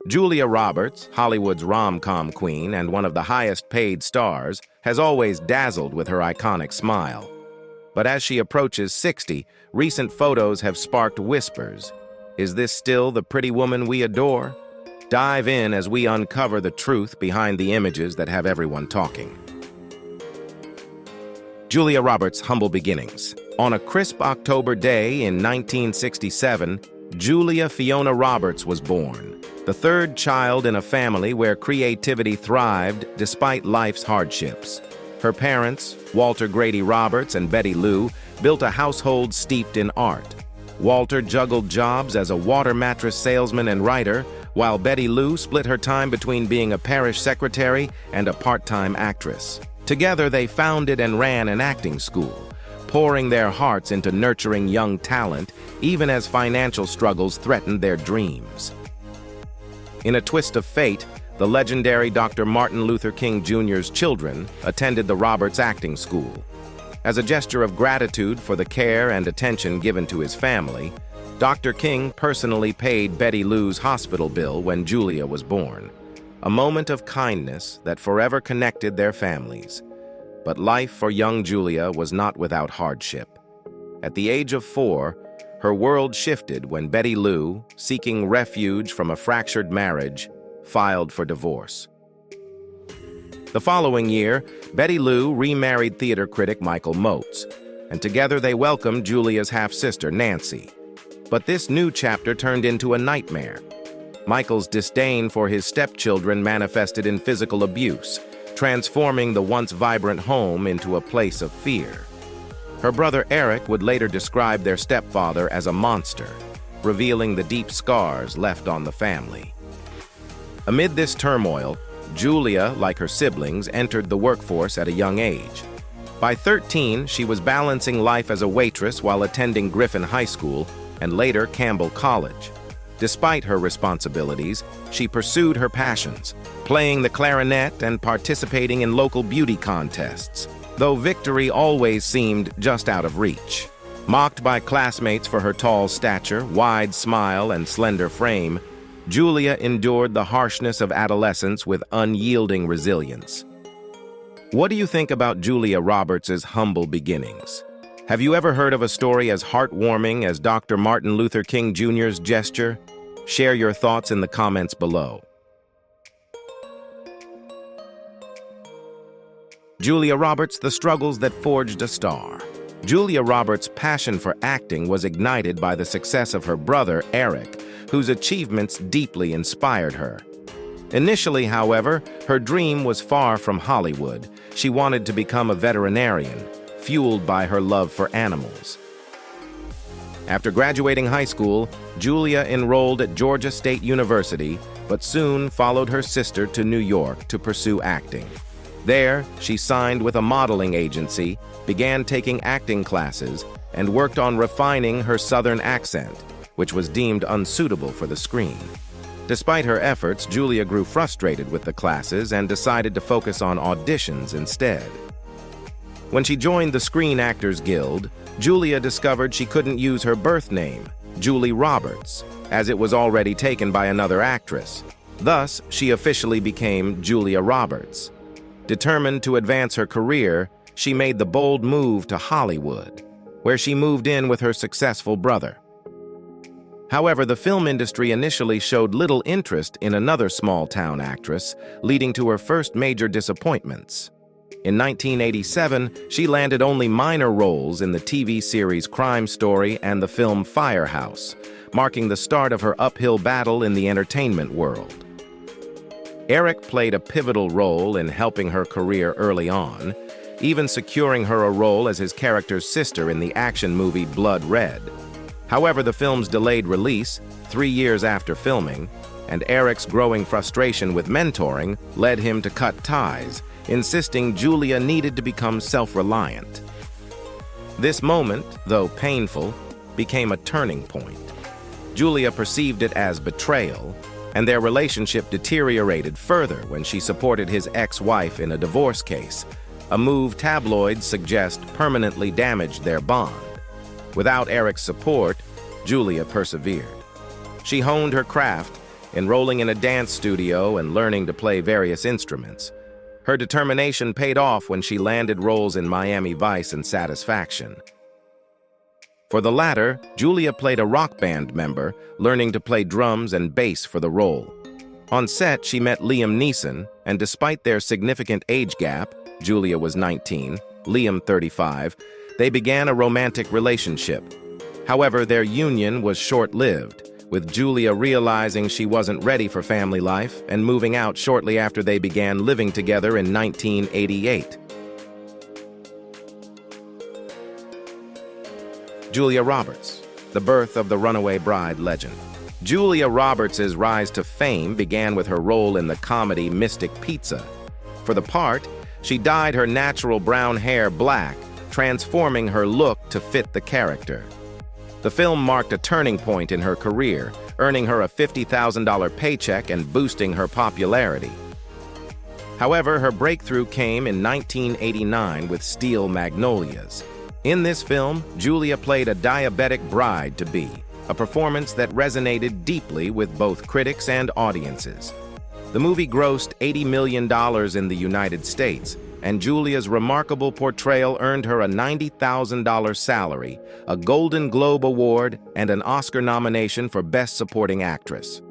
Julia Roberts, Hollywood's rom-com queen and one of the highest-paid stars, has always dazzled with her iconic smile. But as she approaches 60, recent photos have sparked whispers. Is this still the pretty woman we adore? Dive in as we uncover the truth behind the images that have everyone talking. Julia Roberts' humble beginnings. On a crisp October day in 1967, Julia Fiona Roberts was born, the third child in a family where creativity thrived despite life's hardships. Her parents, Walter Grady Roberts and Betty Lou, built a household steeped in art. Walter juggled jobs as a water mattress salesman and writer, while Betty Lou split her time between being a parish secretary and a part-time actress. Together, they founded and ran an acting school, pouring their hearts into nurturing young talent, even as financial struggles threatened their dreams. In a twist of fate, the legendary Dr. Martin Luther King Jr.'s children attended the Roberts Acting School. As a gesture of gratitude for the care and attention given to his family, Dr. King personally paid Betty Lou's hospital bill when Julia was born, a moment of kindness that forever connected their families. But life for young Julia was not without hardship. At the age of 4, her world shifted when Betty Lou, seeking refuge from a fractured marriage, filed for divorce. The following year, Betty Lou remarried theater critic Michael Motes, and together they welcomed Julia's half-sister, Nancy. But this new chapter turned into a nightmare. Michael's disdain for his stepchildren manifested in physical abuse, transforming the once vibrant home into a place of fear. Her brother Eric would later describe their stepfather as a monster, revealing the deep scars left on the family. Amid this turmoil, Julia, like her siblings, entered the workforce at a young age. By 13, she was balancing life as a waitress while attending Griffin High School and later Campbell College. Despite her responsibilities, she pursued her passions, playing the clarinet and participating in local beauty contests, though victory always seemed just out of reach. Mocked by classmates for her tall stature, wide smile, and slender frame, Julia endured the harshness of adolescence with unyielding resilience. What do you think about Julia Roberts' humble beginnings? Have you ever heard of a story as heartwarming as Dr. Martin Luther King Jr.'s gesture? Share your thoughts in the comments below. Julia Roberts, the struggles that forged a star. Julia Roberts' passion for acting was ignited by the success of her brother, Eric, whose achievements deeply inspired her. Initially, however, her dream was far from Hollywood. She wanted to become a veterinarian, fueled by her love for animals. After graduating high school, Julia enrolled at Georgia State University, but soon followed her sister to New York to pursue acting. There, she signed with a modeling agency, began taking acting classes, and worked on refining her Southern accent, which was deemed unsuitable for the screen. Despite her efforts, Julia grew frustrated with the classes and decided to focus on auditions instead. When she joined the Screen Actors Guild, Julia discovered she couldn't use her birth name, Julie Roberts, as it was already taken by another actress. Thus, she officially became Julia Roberts. Determined to advance her career, she made the bold move to Hollywood, where she moved in with her successful brother. However, the film industry initially showed little interest in another small-town actress, leading to her first major disappointments. In 1987, she landed only minor roles in the TV series Crime Story and the film Firehouse, marking the start of her uphill battle in the entertainment world. Eric played a pivotal role in helping her career early on, even securing her a role as his character's sister in the action movie Blood Red. However, the film's delayed release, 3 years after filming, and Eric's growing frustration with mentoring led him to cut ties, insisting Julia needed to become self-reliant. This moment, though painful, became a turning point. Julia perceived it as betrayal, and their relationship deteriorated further when she supported his ex-wife in a divorce case, a move tabloids suggest permanently damaged their bond. Without Eric's support, Julia persevered. She honed her craft, enrolling in a dance studio and learning to play various instruments. Her determination paid off when she landed roles in Miami Vice and Satisfaction. For the latter, Julia played a rock band member, learning to play drums and bass for the role. On set, she met Liam Neeson, and despite their significant age gap, Julia was 19, Liam 35, they began a romantic relationship. However, their union was short-lived, with Julia realizing she wasn't ready for family life and moving out shortly after they began living together in 1988. Julia Roberts, the birth of the runaway bride legend. Julia Roberts' rise to fame began with her role in the comedy Mystic Pizza. For the part, she dyed her natural brown hair black, transforming her look to fit the character. The film marked a turning point in her career, earning her a $50,000 paycheck and boosting her popularity. However, her breakthrough came in 1989 with Steel Magnolias. In this film, Julia played a diabetic bride-to-be, a performance that resonated deeply with both critics and audiences. The movie grossed $80 million in the United States, and Julia's remarkable portrayal earned her a $90,000 salary, a Golden Globe Award, and an Oscar nomination for Best Supporting Actress.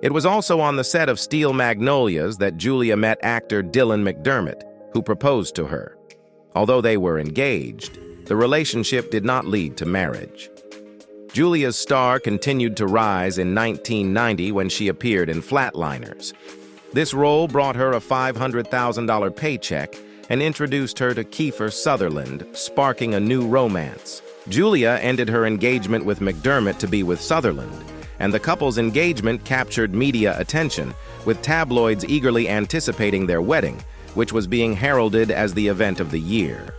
It was also on the set of Steel Magnolias that Julia met actor Dylan McDermott, who proposed to her. Although they were engaged, the relationship did not lead to marriage. Julia's star continued to rise in 1990 when she appeared in Flatliners. This role brought her a $500,000 paycheck and introduced her to Kiefer Sutherland, sparking a new romance. Julia ended her engagement with McDermott to be with Sutherland, and the couple's engagement captured media attention, with tabloids eagerly anticipating their wedding, which was being heralded as the event of the year.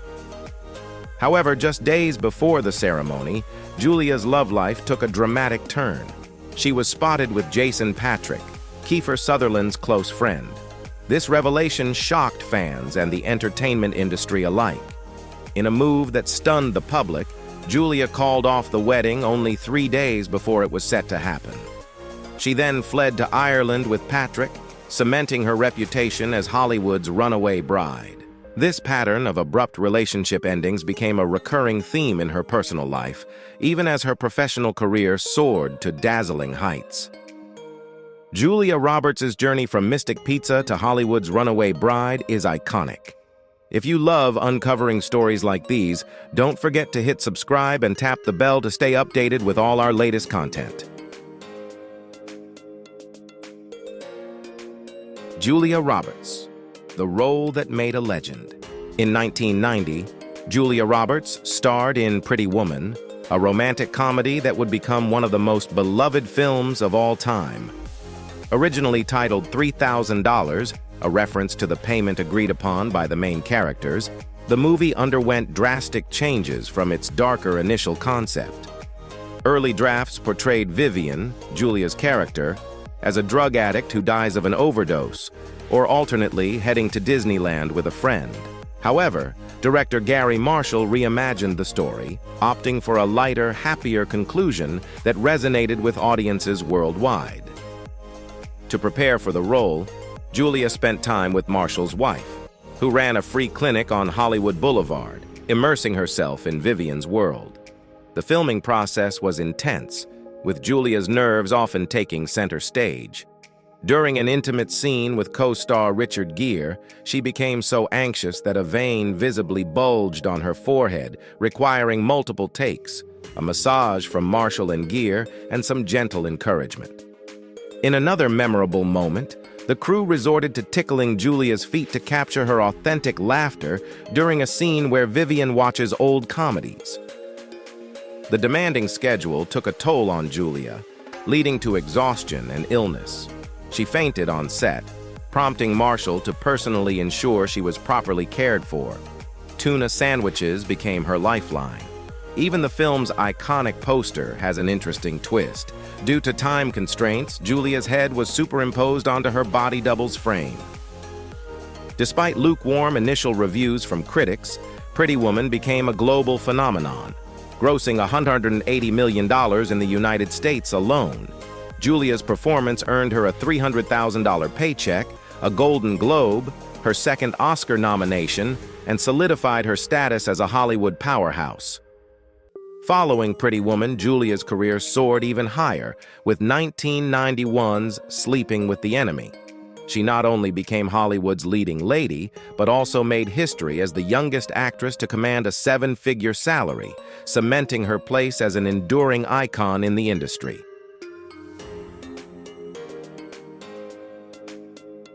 However, just days before the ceremony, Julia's love life took a dramatic turn. She was spotted with Jason Patric, Kiefer Sutherland's close friend. This revelation shocked fans and the entertainment industry alike. In a move that stunned the public, Julia called off the wedding only 3 days before it was set to happen. She then fled to Ireland with Patrick, cementing her reputation as Hollywood's runaway bride. This pattern of abrupt relationship endings became a recurring theme in her personal life, even as her professional career soared to dazzling heights. Julia Roberts' journey from Mystic Pizza to Hollywood's runaway bride is iconic. If you love uncovering stories like these, don't forget to hit subscribe and tap the bell to stay updated with all our latest content. Julia Roberts, the role that made a legend. In 1990, Julia Roberts starred in Pretty Woman, a romantic comedy that would become one of the most beloved films of all time. Originally titled $3,000, a reference to the payment agreed upon by the main characters, the movie underwent drastic changes from its darker initial concept. Early drafts portrayed Vivian, Julia's character, as a drug addict who dies of an overdose, or alternately heading to Disneyland with a friend. However, director Gary Marshall reimagined the story, opting for a lighter, happier conclusion that resonated with audiences worldwide. To prepare for the role, Julia spent time with Marshall's wife, who ran a free clinic on Hollywood Boulevard, immersing herself in Vivian's world. The filming process was intense, with Julia's nerves often taking center stage. During an intimate scene with co-star Richard Gere, she became so anxious that a vein visibly bulged on her forehead, requiring multiple takes, a massage from Marshall and Gere, and some gentle encouragement. In another memorable moment, the crew resorted to tickling Julia's feet to capture her authentic laughter during a scene where Vivian watches old comedies. The demanding schedule took a toll on Julia, leading to exhaustion and illness. She fainted on set, prompting Marshall to personally ensure she was properly cared for. Tuna sandwiches became her lifeline. Even the film's iconic poster has an interesting twist. Due to time constraints, Julia's head was superimposed onto her body double's frame. Despite lukewarm initial reviews from critics, Pretty Woman became a global phenomenon, grossing $180 million in the United States alone. Julia's performance earned her a $300,000 paycheck, a Golden Globe, her second Oscar nomination, and solidified her status as a Hollywood powerhouse. Following Pretty Woman, Julia's career soared even higher, with 1991's Sleeping with the Enemy. She not only became Hollywood's leading lady, but also made history as the youngest actress to command a seven-figure salary, cementing her place as an enduring icon in the industry.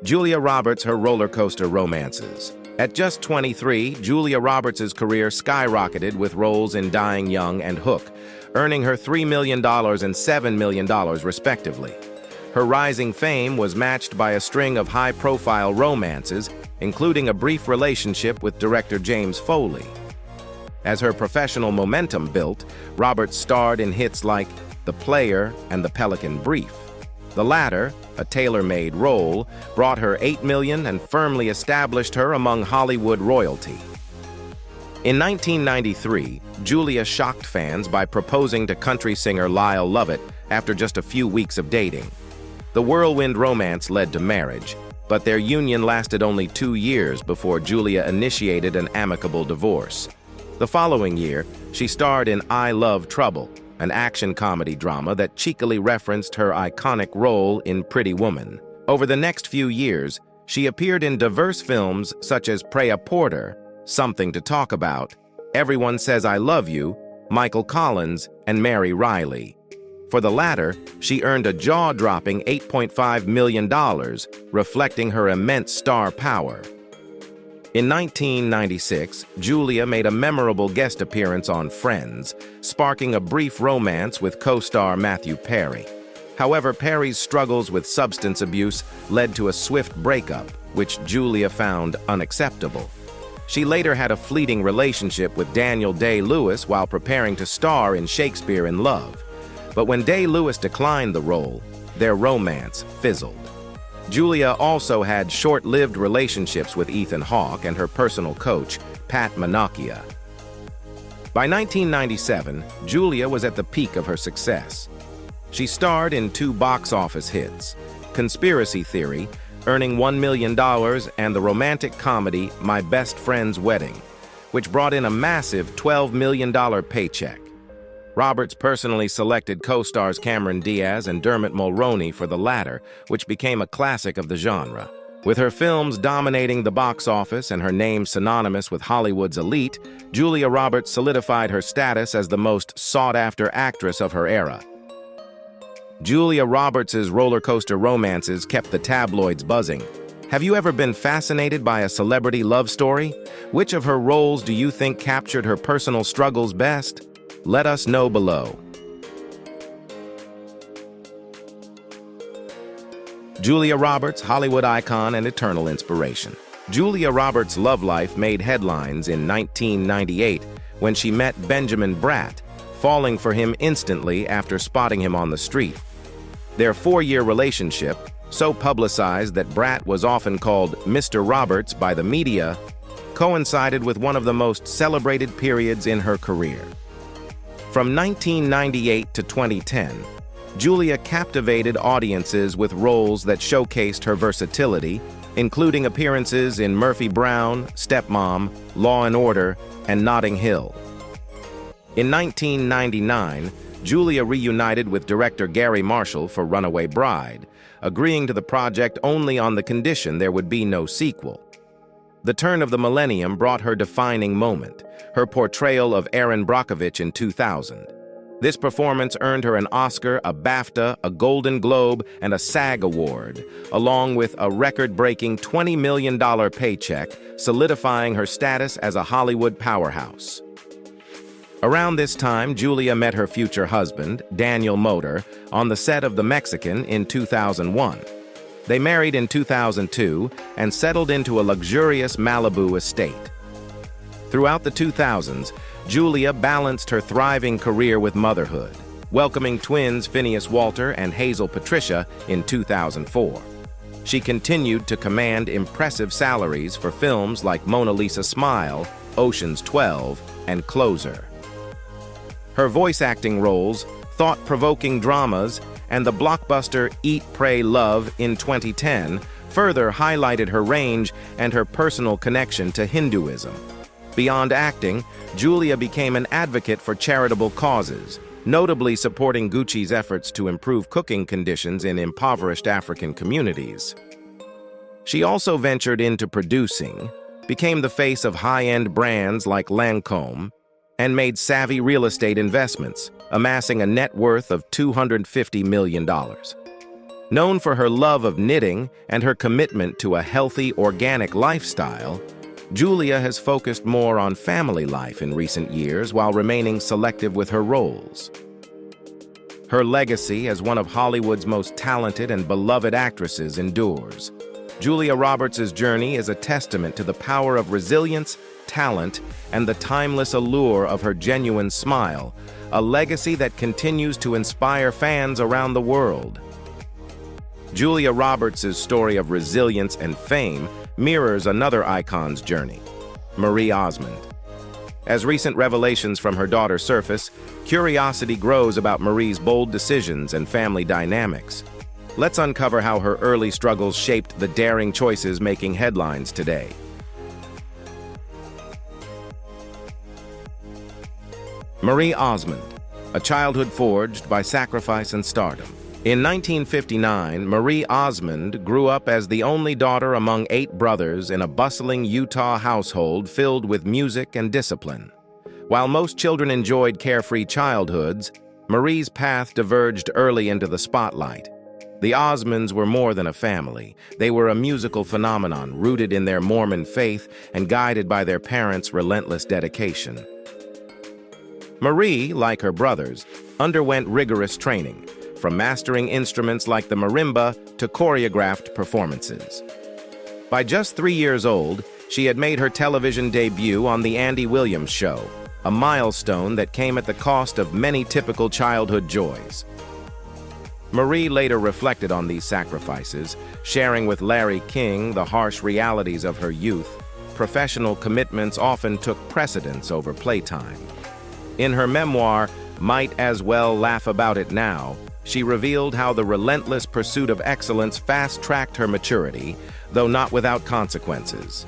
Julia Roberts, her roller coaster romances. At just 23, Julia Roberts' career skyrocketed with roles in Dying Young and Hook, earning her $3 million and $7 million respectively. Her rising fame was matched by a string of high-profile romances, including a brief relationship with director James Foley. As her professional momentum built, Roberts starred in hits like The Player and The Pelican Brief. The latter, a tailor-made role, brought her $8 million and firmly established her among Hollywood royalty. In 1993, Julia shocked fans by proposing to country singer Lyle Lovett after just a few weeks of dating. The whirlwind romance led to marriage, but their union lasted only 2 years before Julia initiated an amicable divorce. The following year, she starred in I Love Trouble, an action comedy drama that cheekily referenced her iconic role in Pretty Woman. Over the next few years, she appeared in diverse films such as Preah Porter, Something to Talk About, Everyone Says I Love You, Michael Collins, and Mary Riley. For the latter, she earned a jaw-dropping $8.5 million, reflecting her immense star power. In 1996, Julia made a memorable guest appearance on Friends, sparking a brief romance with co-star Matthew Perry. However, Perry's struggles with substance abuse led to a swift breakup, which Julia found unacceptable. She later had a fleeting relationship with Daniel Day-Lewis while preparing to star in Shakespeare in Love. But when Day-Lewis declined the role, their romance fizzled. Julia also had short-lived relationships with Ethan Hawke and her personal coach, Pat Menachia. By 1997, Julia was at the peak of her success. She starred in 2 box office hits, Conspiracy Theory, earning $1 million, and the romantic comedy My Best Friend's Wedding, which brought in a massive $12 million paycheck. Roberts personally selected co-stars Cameron Diaz and Dermot Mulroney for the latter, which became a classic of the genre. With her films dominating the box office and her name synonymous with Hollywood's elite, Julia Roberts solidified her status as the most sought-after actress of her era. Julia Roberts' roller coaster romances kept the tabloids buzzing. Have you ever been fascinated by a celebrity love story? Which of her roles do you think captured her personal struggles best? Let us know below. Julia Roberts, Hollywood icon and eternal inspiration. Julia Roberts' love life made headlines in 1998 when she met Benjamin Bratt, falling for him instantly after spotting him on the street. Their 4-year relationship, so publicized that Bratt was often called Mr. Roberts by the media, coincided with one of the most celebrated periods in her career. From 1998 to 2010, Julia captivated audiences with roles that showcased her versatility, including appearances in Murphy Brown, Stepmom, Law and Order, and Notting Hill. In 1999, Julia reunited with director Gary Marshall for Runaway Bride, agreeing to the project only on the condition there would be no sequel. The turn of the millennium brought her defining moment, her portrayal of Erin Brockovich in 2000. This performance earned her an Oscar, a BAFTA, a Golden Globe, and a SAG Award, along with a record-breaking $20 million paycheck, solidifying her status as a Hollywood powerhouse. Around this time, Julia met her future husband, Daniel Moder, on the set of The Mexican in 2001. They married in 2002 and settled into a luxurious Malibu estate. Throughout the 2000s, Julia balanced her thriving career with motherhood, welcoming twins Phineas Walter and Hazel Patricia in 2004. She continued to command impressive salaries for films like Mona Lisa Smile, Ocean's 12, and Closer. Her voice acting roles, thought-provoking dramas, and the blockbuster Eat, Pray, Love in 2010 further highlighted her range and her personal connection to Hinduism. Beyond acting, Julia became an advocate for charitable causes, notably supporting Gucci's efforts to improve cooking conditions in impoverished African communities. She also ventured into producing, became the face of high-end brands like Lancôme, and made savvy real estate investments, amassing a net worth of $250 million. Known for her love of knitting and her commitment to a healthy, organic lifestyle, Julia has focused more on family life in recent years while remaining selective with her roles. Her legacy as one of Hollywood's most talented and beloved actresses endures. Julia Roberts' journey is a testament to the power of resilience, talent, and the timeless allure of her genuine smile, a legacy that continues to inspire fans around the world. Julia Roberts' story of resilience and fame mirrors another icon's journey, Marie Osmond. As recent revelations from her daughter surface, curiosity grows about Marie's bold decisions and family dynamics. Let's uncover how her early struggles shaped the daring choices making headlines today. Marie Osmond, a childhood forged by sacrifice and stardom. In 1959, Marie Osmond grew up as the only daughter among 8 brothers in a bustling Utah household filled with music and discipline. While most children enjoyed carefree childhoods, Marie's path diverged early into the spotlight. The Osmonds were more than a family. They were a musical phenomenon rooted in their Mormon faith and guided by their parents' relentless dedication. Marie, like her brothers, underwent rigorous training, from mastering instruments like the marimba to choreographed performances. By just 3 years old, she had made her television debut on The Andy Williams Show, a milestone that came at the cost of many typical childhood joys. Marie later reflected on these sacrifices, sharing with Larry King the harsh realities of her youth. Professional commitments often took precedence over playtime. In her memoir, Might As Well Laugh About It Now, she revealed how the relentless pursuit of excellence fast-tracked her maturity, though not without consequences.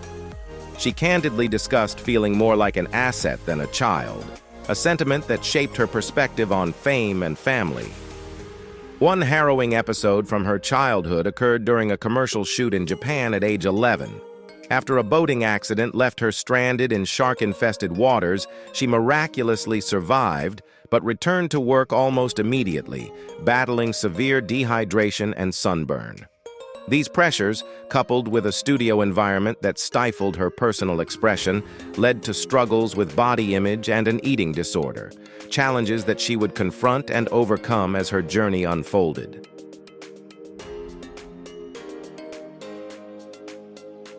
She candidly discussed feeling more like an asset than a child, a sentiment that shaped her perspective on fame and family. One harrowing episode from her childhood occurred during a commercial shoot in Japan at age 11. After a boating accident left her stranded in shark-infested waters, she miraculously survived, but returned to work almost immediately, battling severe dehydration and sunburn. These pressures, coupled with a studio environment that stifled her personal expression, led to struggles with body image and an eating disorder, challenges that she would confront and overcome as her journey unfolded.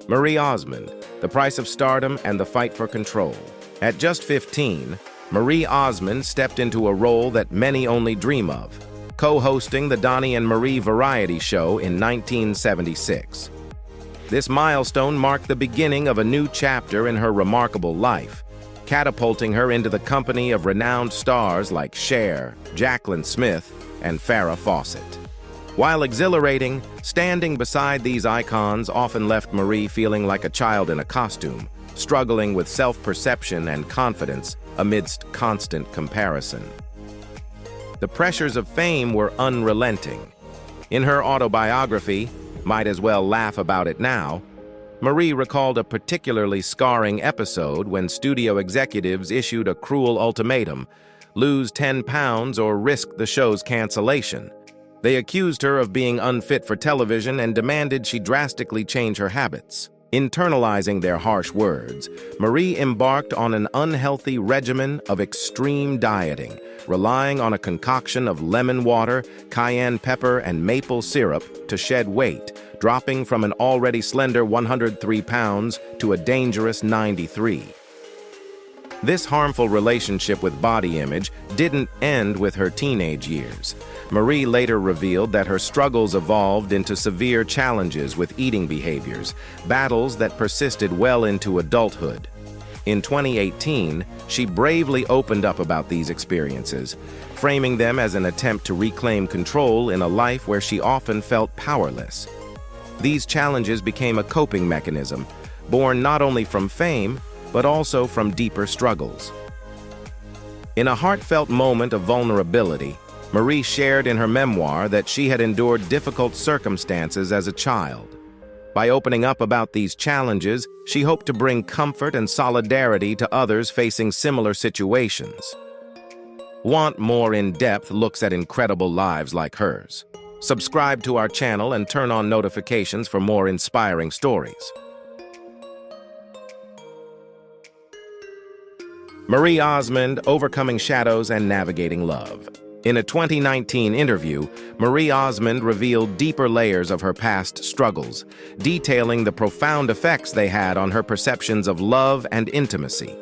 Marie Osmond, The Price of Stardom and the Fight for Control. At just 15, Marie Osmond stepped into a role that many only dream of, co-hosting the Donnie and Marie variety show in 1976. This milestone marked the beginning of a new chapter in her remarkable life, catapulting her into the company of renowned stars like Cher, Jaclyn Smith, and Farrah Fawcett. While exhilarating, standing beside these icons often left Marie feeling like a child in a costume, struggling with self-perception and confidence amidst constant comparison. The pressures of fame were unrelenting. In her autobiography, Might As Well Laugh About It Now, Marie recalled a particularly scarring episode when studio executives issued a cruel ultimatum: lose 10 pounds or risk the show's cancellation. They accused her of being unfit for television and demanded she drastically change her habits. Internalizing their harsh words, Marie embarked on an unhealthy regimen of extreme dieting, relying on a concoction of lemon water, cayenne pepper, and maple syrup to shed weight, dropping from an already slender 103 pounds to a dangerous 93. This harmful relationship with body image didn't end with her teenage years. Marie later revealed that her struggles evolved into severe challenges with eating behaviors, battles that persisted well into adulthood. In 2018, she bravely opened up about these experiences, framing them as an attempt to reclaim control in a life where she often felt powerless. These challenges became a coping mechanism, born not only from fame, but also from deeper struggles. In a heartfelt moment of vulnerability, Marie shared in her memoir that she had endured difficult circumstances as a child. By opening up about these challenges, she hoped to bring comfort and solidarity to others facing similar situations. Want more in-depth looks at incredible lives like hers? Subscribe to our channel and turn on notifications for more inspiring stories. Marie Osmond, Overcoming Shadows and Navigating Love. In a 2019 interview, Marie Osmond revealed deeper layers of her past struggles, detailing the profound effects they had on her perceptions of love and intimacy.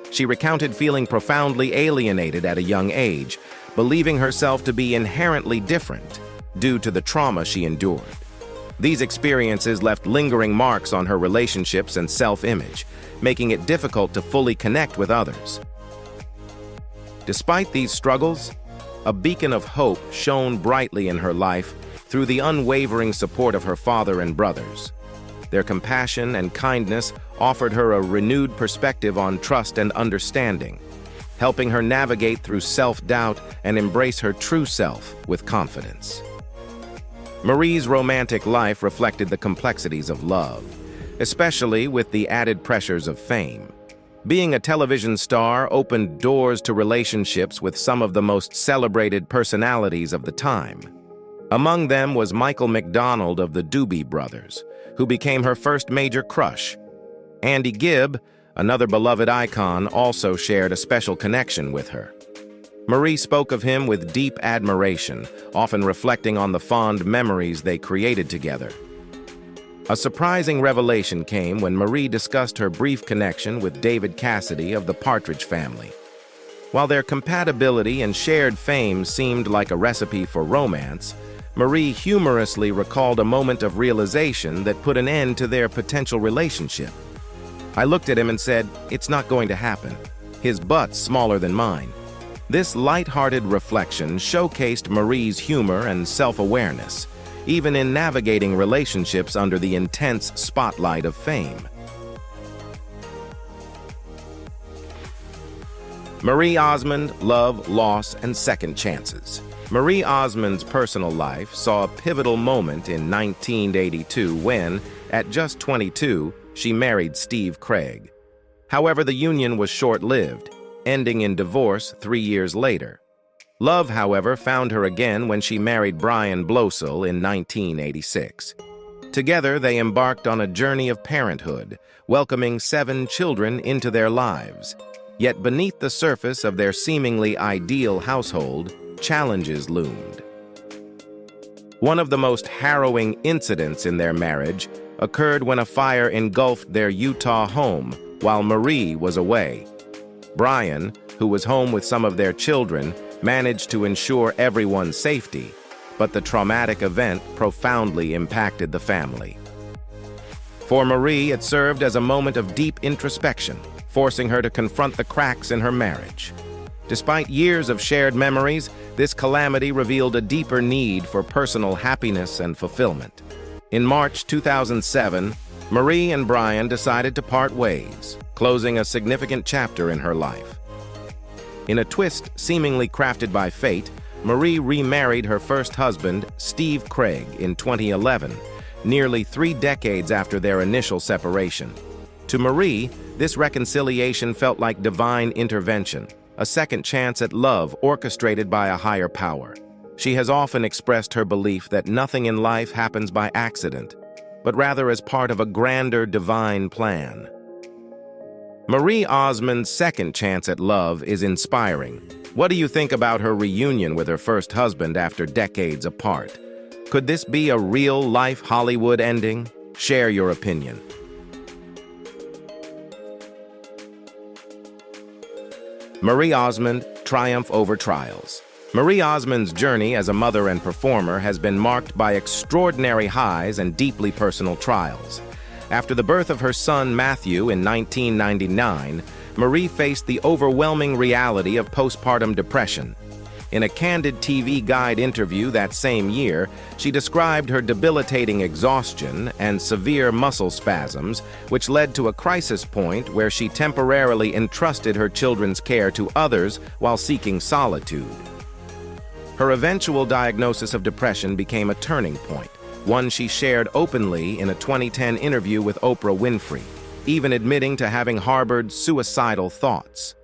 She recounted feeling profoundly alienated at a young age, believing herself to be inherently different due to the trauma she endured. These experiences left lingering marks on her relationships and self-image, making it difficult to fully connect with others. Despite these struggles, a beacon of hope shone brightly in her life through the unwavering support of her father and brothers. Their compassion and kindness offered her a renewed perspective on trust and understanding, helping her navigate through self-doubt and embrace her true self with confidence. Marie's romantic life reflected the complexities of love, especially with the added pressures of fame. Being a television star opened doors to relationships with some of the most celebrated personalities of the time. Among them was Michael McDonald of the Doobie Brothers, who became her first major crush. Andy Gibb, another beloved icon, also shared a special connection with her. Marie spoke of him with deep admiration, often reflecting on the fond memories they created together. A surprising revelation came when Marie discussed her brief connection with David Cassidy of the Partridge Family. While their compatibility and shared fame seemed like a recipe for romance, Marie humorously recalled a moment of realization that put an end to their potential relationship. "I looked at him and said, 'It's not going to happen. His butt's smaller than mine.'" This light-hearted reflection showcased Marie's humor and self-awareness, even in navigating relationships under the intense spotlight of fame. Marie Osmond, Love, Loss, and Second Chances. Marie Osmond's personal life saw a pivotal moment in 1982 when, at just 22, she married Steve Craig. However, the union was short-lived, ending in divorce 3 years later. Love, however, found her again when she married Brian Blosel in 1986. Together, they embarked on a journey of parenthood, welcoming 7 children into their lives. Yet beneath the surface of their seemingly ideal household, challenges loomed. One of the most harrowing incidents in their marriage occurred when a fire engulfed their Utah home while Marie was away. Brian, who was home with some of their children, managed to ensure everyone's safety, but the traumatic event profoundly impacted the family. For Marie, it served as a moment of deep introspection, forcing her to confront the cracks in her marriage. Despite years of shared memories, this calamity revealed a deeper need for personal happiness and fulfillment. In March 2007, Marie and Brian decided to part ways, closing a significant chapter in her life. In a twist seemingly crafted by fate, Marie remarried her first husband, Steve Craig, in 2011, nearly 3 decades after their initial separation. To Marie, this reconciliation felt like divine intervention, a second chance at love orchestrated by a higher power. She has often expressed her belief that nothing in life happens by accident, but rather as part of a grander divine plan. Marie Osmond's second chance at love is inspiring. What do you think about her reunion with her first husband after decades apart? Could this be a real-life Hollywood ending? Share your opinion. Marie Osmond, Triumph Over Trials. Marie Osmond's journey as a mother and performer has been marked by extraordinary highs and deeply personal trials. After the birth of her son Matthew in 1999, Marie faced the overwhelming reality of postpartum depression. In a candid TV Guide interview that same year, she described her debilitating exhaustion and severe muscle spasms, which led to a crisis point where she temporarily entrusted her children's care to others while seeking solitude. Her eventual diagnosis of depression became a turning point, one she shared openly in a 2010 interview with Oprah Winfrey, even admitting to having harbored suicidal thoughts.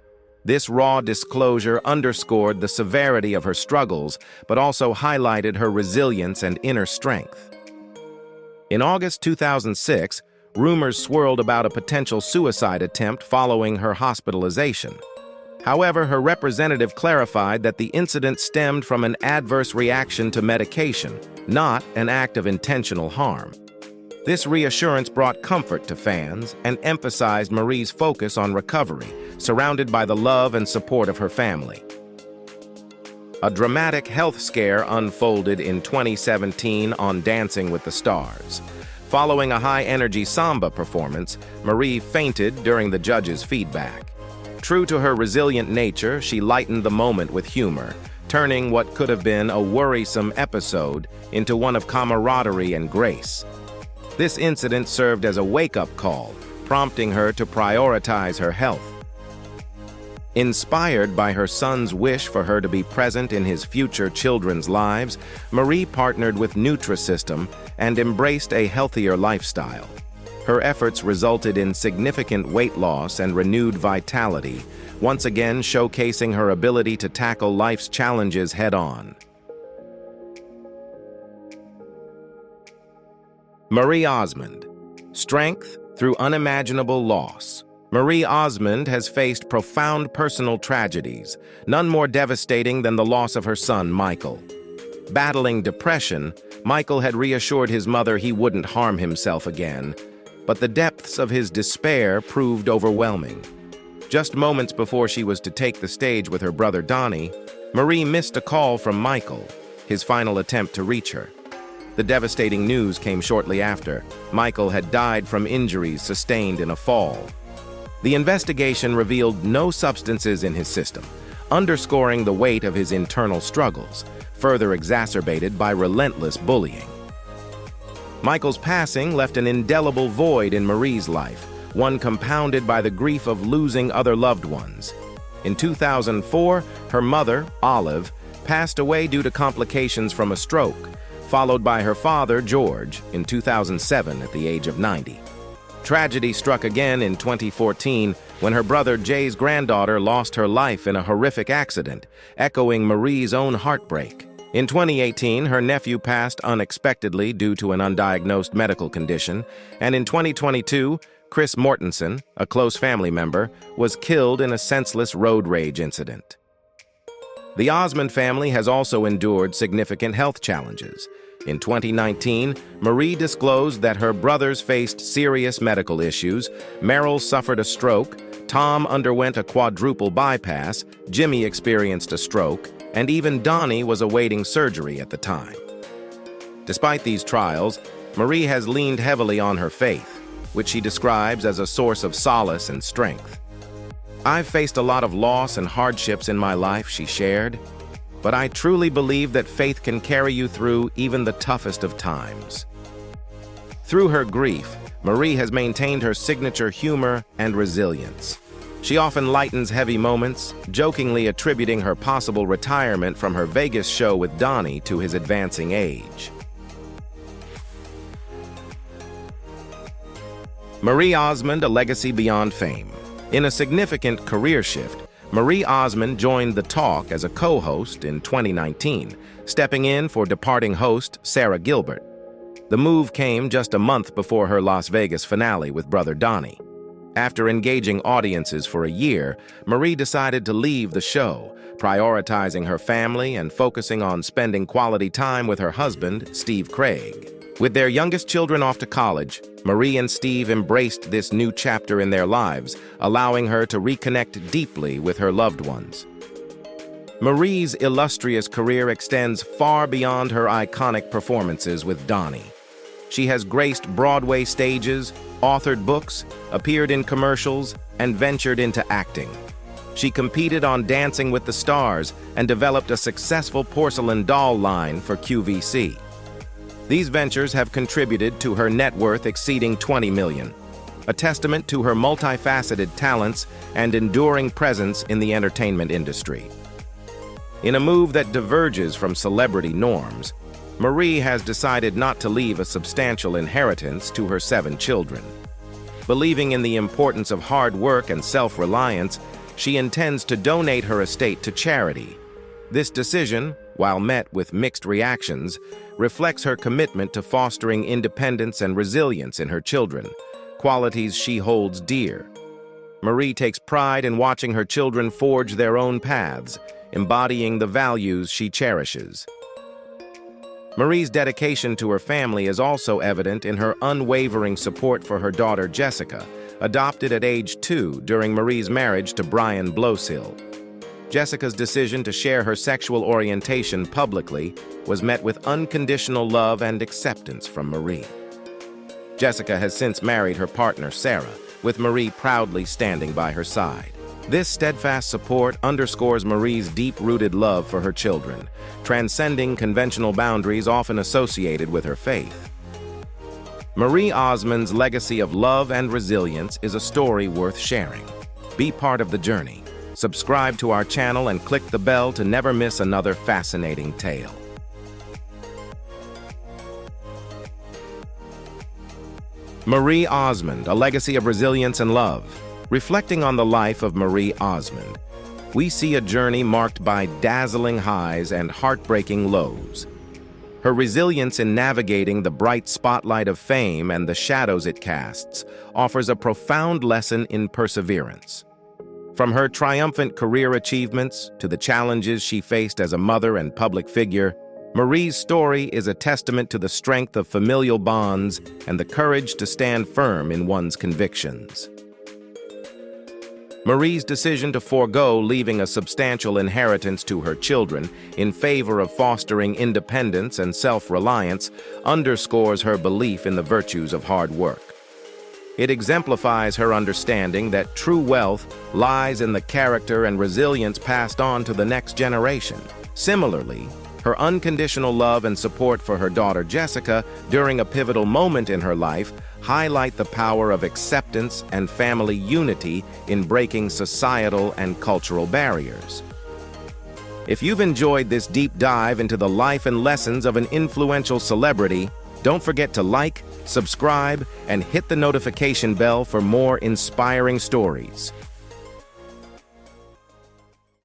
This raw disclosure underscored the severity of her struggles, but also highlighted her resilience and inner strength. In August 2006, rumors swirled about a potential suicide attempt following her hospitalization. However, her representative clarified that the incident stemmed from an adverse reaction to medication, not an act of intentional harm. This reassurance brought comfort to fans and emphasized Marie's focus on recovery, surrounded by the love and support of her family. A dramatic health scare unfolded in 2017 on Dancing with the Stars. Following a high-energy samba performance, Marie fainted during the judges' feedback. True to her resilient nature, she lightened the moment with humor, turning what could have been a worrisome episode into one of camaraderie and grace. This incident served as a wake-up call, prompting her to prioritize her health. Inspired by her son's wish for her to be present in his future children's lives, Marie partnered with Nutrisystem and embraced a healthier lifestyle. Her efforts resulted in significant weight loss and renewed vitality, once again showcasing her ability to tackle life's challenges head-on. Marie Osmond. Strength through unimaginable loss. Marie Osmond has faced profound personal tragedies, none more devastating than the loss of her son, Michael. Battling depression, Michael had reassured his mother he wouldn't harm himself again, but the depths of his despair proved overwhelming. Just moments before she was to take the stage with her brother Donnie, Marie missed a call from Michael, his final attempt to reach her. The devastating news came shortly after. Michael had died from injuries sustained in a fall. The investigation revealed no substances in his system, underscoring the weight of his internal struggles, further exacerbated by relentless bullying. Michael's passing left an indelible void in Marie's life, one compounded by the grief of losing other loved ones. In 2004, her mother, Olive, passed away due to complications from a stroke, followed by her father, George, in 2007 at the age of 90. Tragedy struck again in 2014 when her brother Jay's granddaughter lost her life in a horrific accident, echoing Marie's own heartbreak. In 2018, her nephew passed unexpectedly due to an undiagnosed medical condition, and in 2022, Chris Mortensen, a close family member, was killed in a senseless road rage incident. The Osmond family has also endured significant health challenges. In 2019, Marie disclosed that her brothers faced serious medical issues, Merrill suffered a stroke, Tom underwent a quadruple bypass, Jimmy experienced a stroke, and even Donnie was awaiting surgery at the time. Despite these trials, Marie has leaned heavily on her faith, which she describes as a source of solace and strength. "I've faced a lot of loss and hardships in my life," she shared, "but I truly believe that faith can carry you through even the toughest of times." Through her grief, Marie has maintained her signature humor and resilience. She often lightens heavy moments, jokingly attributing her possible retirement from her Vegas show with Donnie to his advancing age. Marie Osmond, a legacy beyond fame. In a significant career shift, Marie Osmond joined The Talk as a co-host in 2019, stepping in for departing host Sarah Gilbert. The move came just a month before her Las Vegas finale with brother Donnie. After engaging audiences for a year, Marie decided to leave the show, prioritizing her family and focusing on spending quality time with her husband, Steve Craig. With their youngest children off to college, Marie and Steve embraced this new chapter in their lives, allowing her to reconnect deeply with her loved ones. Marie's illustrious career extends far beyond her iconic performances with Donnie. She has graced Broadway stages, authored books, appeared in commercials, and ventured into acting. She competed on Dancing with the Stars and developed a successful porcelain doll line for QVC. These ventures have contributed to her net worth exceeding $20 million, a testament to her multifaceted talents and enduring presence in the entertainment industry. In a move that diverges from celebrity norms, Marie has decided not to leave a substantial inheritance to her 7 children. Believing in the importance of hard work and self-reliance, she intends to donate her estate to charity. This decision, while met with mixed reactions, reflects her commitment to fostering independence and resilience in her children, qualities she holds dear. Marie takes pride in watching her children forge their own paths, embodying the values she cherishes. Marie's dedication to her family is also evident in her unwavering support for her daughter Jessica, adopted at age 2 during Marie's marriage to Brian Blosill. Jessica's decision to share her sexual orientation publicly was met with unconditional love and acceptance from Marie. Jessica has since married her partner Sarah, with Marie proudly standing by her side. This steadfast support underscores Marie's deep-rooted love for her children, transcending conventional boundaries often associated with her faith. Marie Osmond's legacy of love and resilience is a story worth sharing. Be part of the journey. Subscribe to our channel and click the bell to never miss another fascinating tale. Marie Osmond, A Legacy of Resilience and Love. Reflecting on the life of Marie Osmond, we see a journey marked by dazzling highs and heartbreaking lows. Her resilience in navigating the bright spotlight of fame and the shadows it casts offers a profound lesson in perseverance. From her triumphant career achievements to the challenges she faced as a mother and public figure, Marie's story is a testament to the strength of familial bonds and the courage to stand firm in one's convictions. Marie's decision to forego leaving a substantial inheritance to her children in favor of fostering independence and self-reliance underscores her belief in the virtues of hard work. It exemplifies her understanding that true wealth lies in the character and resilience passed on to the next generation. Similarly, her unconditional love and support for her daughter Jessica during a pivotal moment in her life highlight the power of acceptance and family unity in breaking societal and cultural barriers. If you've enjoyed this deep dive into the life and lessons of an influential celebrity, don't forget to like, subscribe, and hit the notification bell for more inspiring stories.